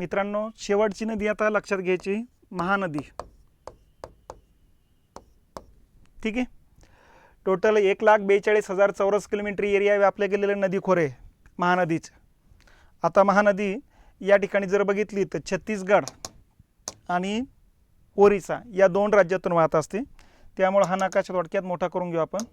मित्रांनो, शेवटची नदी आता लक्षात घ्यायची, महानदी. ठीक आहे. टोटल 1,42,000 चौरस किलोमीटर एरिया व्यापले गेलेले नदी खोरे महानदीचे. आता महानदी या ठिकाणी जर बघितली तर छत्तीसगड आणि ओरिसा या दोन राज्यातून वाहत असते. त्यामुळे हा नकाशा थोडक्यात मोठा करून घेऊ आपण.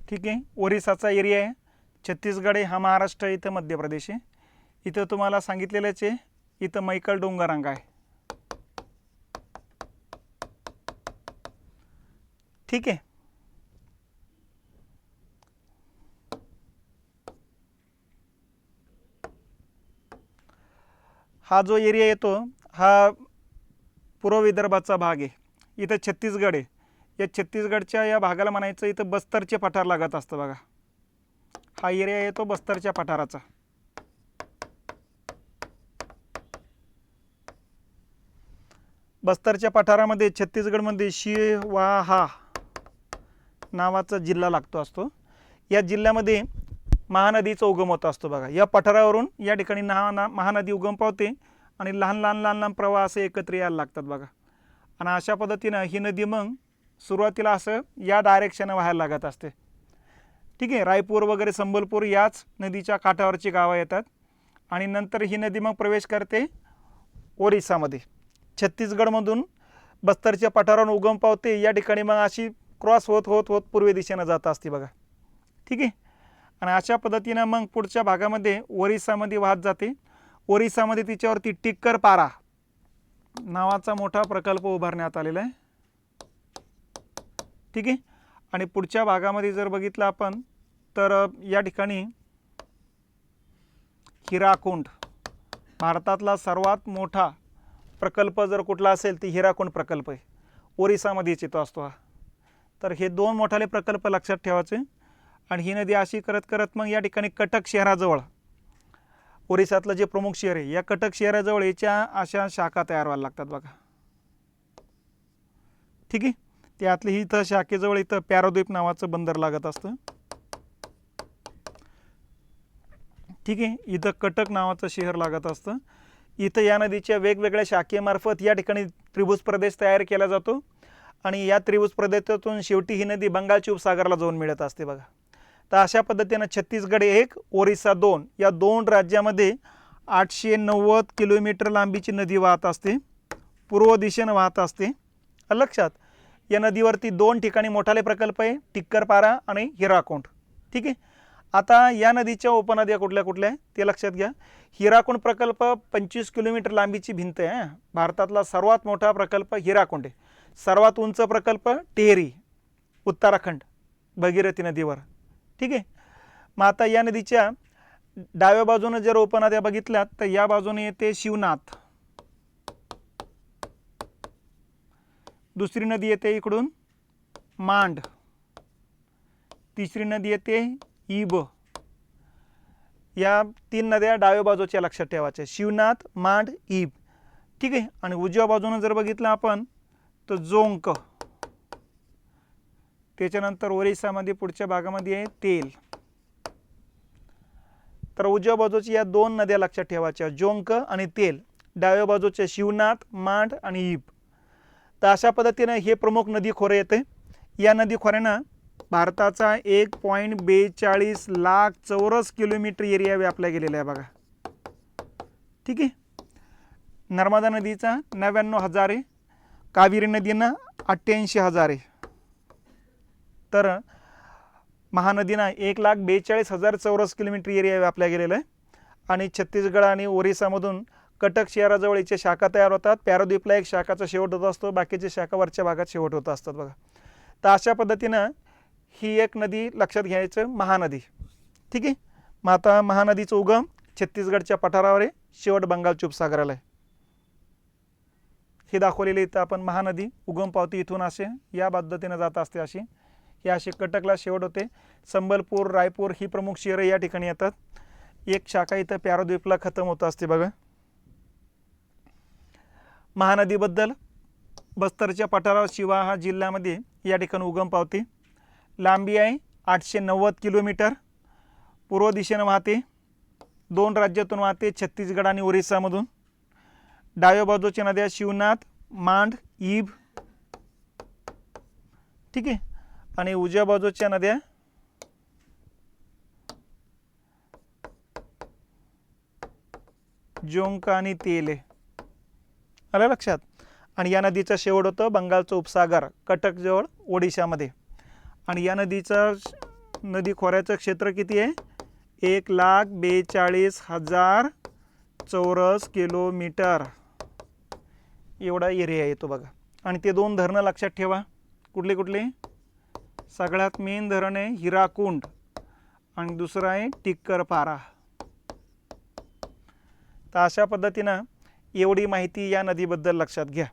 ठीक आहे. ओरिसाचा एरिया आहे, छत्तीसगड आहे, हा महाराष्ट्र आहे, इथं मध्य प्रदेश आहे. इथं तुम्हाला सांगितलेलंच आहे, इथं मैकल डोंगररांग आहे. ठीक आहे. हा जो एरिया येतो हा पूर्व विदर्भाचा भाग आहे. इथं छत्तीसगड आहे. या छत्तीसगडच्या या भागाला म्हणायचं इथं बस्तरचे पठार लागत असतं बघा. हा एरिया येतो बस्तरच्या पठाराचा. बस्तरच्या पठारामध्ये छत्तीसगडमध्ये शिवाहा नावाचा जिल्हा लागतो असतो. या जिल्ह्यामध्ये महानदीचा उगम होत असतो बघा. या पठारावरून या ठिकाणी महानदी उगम पावते आणि लहान लहान लहान लहान प्रवाह असे एकत्र यायला लागतात बघा. आणि अशा पद्धतीनं ही नदी मग सुरुवातीला असं या डायरेक्शनने व्हायला लागत असते. ठीक आहे. रायपूर वगैरे संबलपूर याच नदीच्या काठावरची गावं येतात आणि नंतर ही नदी मग प्रवेश करते ओरिसामध्ये. छत्तीसगडमधून बस्तरच्या पठारावरून उगम पावते. या ठिकाणी मग अशी क्रॉस होत होत होत पूर्व दिशेनं जात असते बघा. ठीक आहे. आणि अशा पद्धतीनं मग पुढच्या भागामध्ये ओरिसामध्ये वाहत जाते. ओरिसामध्ये तिच्यावरती टिक्कर पारा नावाचा मोठा प्रकल्प उभारण्यात आलेला आहे. ठीक आहे. आणि पुढच्या भागामध्ये जर बघितलं आपण तर या ठिकाणी हिराकुंड, भारतातला सर्वात मोठा प्रकल्प जर कुठला असेल तर हिराकुंड प्रकल्प आहे. ओरिसामध्येच येतो असतो हा. तर हे दोन मोठाले प्रकल्प लक्षात ठेवायचे. आणि ही नदी अशी करत करत मग या ठिकाणी कटक शहराजवळ, ओरिसातलं जे प्रमुख शहर आहे, या कटक शहराजवळ याच्या अशा शाखा तयार व्हायला लागतात बघा. ठीक आहे. त्यातली ही इथं शाखेजवळ इथं पॅराद्वीप नावाचं बंदर लागत असतं. ठीक आहे. इथं कटक नावाचं शहर लागत असतं. इथं या नदीच्या वेगवेगळ्या शाखेमार्फत या ठिकाणी त्रिभुज प्रदेश तयार केला जातो आणि या त्रिभुज प्रदेशातून शेवटी ही नदी बंगालच्या उपसागराला जाऊन मिळत असते बघा. तर अशा पद्धतीनं छत्तीसगड 1, ओरिसा 2 या दोन राज्यामध्ये 890 किलोमीटर लांबीची नदी वाहत असते, पूर्व दिशेनं वाहत असते. लक्षात, या नदीवरती दोन ठिकाणी मोठाले प्रकल्प आहे, टिक्करपारा आणि हिराकुंड. ठीक आहे. आता या नदीच्या उपनद्या कुठल्या कुठल्या ते लक्षात घ्या. हिराकुंड प्रकल्प 25 किलोमीटर लांबीची भिंत आहे. भारतातला सर्वात मोठा प्रकल्प हिराकुंड आहे. सर्वात उंच प्रकल्प टेहरी, उत्तराखंड, भगीरथी नदीवर. ठीक आहे. मग आता या नदीच्या डाव्या बाजूनं जर उपनद्या बघितल्यात तर या बाजूने येते शिवनाथ, दुसरी नदी येते इकडून मांड, तिसरी नदी येते इब. या तीन नद्या डाव्या बाजूच्या लक्षात ठेवायच्या, शिवनाथ, मांड, इब. ठीक आहे. आणि उजव्या बाजूने जर बघितलं आपण तर जोंक, त्याच्यानंतर ओरिसामध्ये पुढच्या भागामध्ये आहे तेल. तर उजव्या बाजूची या दोन नद्या लक्षात ठेवायच्या, जोंक आणि तेल. डाव्या बाजूचे शिवनाथ, मांड आणि इब. तर अशा पद्धतीने हे प्रमुख नदी खोरे येते. या नदी खोऱ्यानं भारताचा 1.42 लाख चौरस किलोमीटर एरिया व्यापला गेलेला आहे बघा. ठीक आहे. नर्मदा नदीचा 99,000 आहे, कावेरी नदीनं 88,000 आहे. तर महानदीनं 1,42,000 चौरस किलोमीटर एरिया व्यापला गेलेला आहे. आणि छत्तीसगड आणि ओरिसामधून कटक शहराजवळच्या शाखा तयार होतात. पॅराद्वीपला एक शाखाचा शेवट होत असतो, बाकीचे शाखा वरच्या भागात शेवट होत असतात बघा. तर अशा पद्धतीनं ही एक नदी लक्षात घ्यायचं, महानदी. ठीक आहे. मग आता महानदीचं उगम छत्तीसगडच्या पठारावर आहे, शेवट बंगालच्या उपसागराला आहे. हे दाखवलेले इथं आपण महानदी उगम पावती इथून असे या पद्धतीने जात असते अशी. हे असे कटकला शेवट होते. संबलपूर, रायपूर ही प्रमुख शहरं या ठिकाणी येतात. एक शाखा इथं प्याराद्वीपला खतम होत असते बघा. महानदीबद्दल बस्तरच्या पठारावर शिवा हा जिल्ह्यामध्ये या ठिकाणी उगम पावते. लांबी आहे 890 किलोमीटर. पूर्व दिशेने वाहते. 2 राज्यातून वाहते, छत्तीसगड आणि ओरिसामधून. डाव्या बाजूच्या नद्या शिवनाथ, मांड, ईब, ठीक आहे. आणि उजव्या बाजूच्या नद्या जोंका आणि तेले. आलं लक्षात. आणि या नदीचा शेवट होतं बंगालचा उपसागर कटकजवळ ओडिशामध्ये. आणि या नदी खोऱ्याचं क्षेत्र किती आहे? 1,42,000 चौरस किलोमीटर एवढा एरिया येतो बघा. आणि ते 2 धरणं लक्षात ठेवा. कुठले कुठले? सगळ्यात मेन धरण आहे हिराकुंड आणि दुसरं आहे टिक्करपारा. तर अशा पद्धतीनं एवढी माहिती या नदीबद्दल लक्षात घ्या.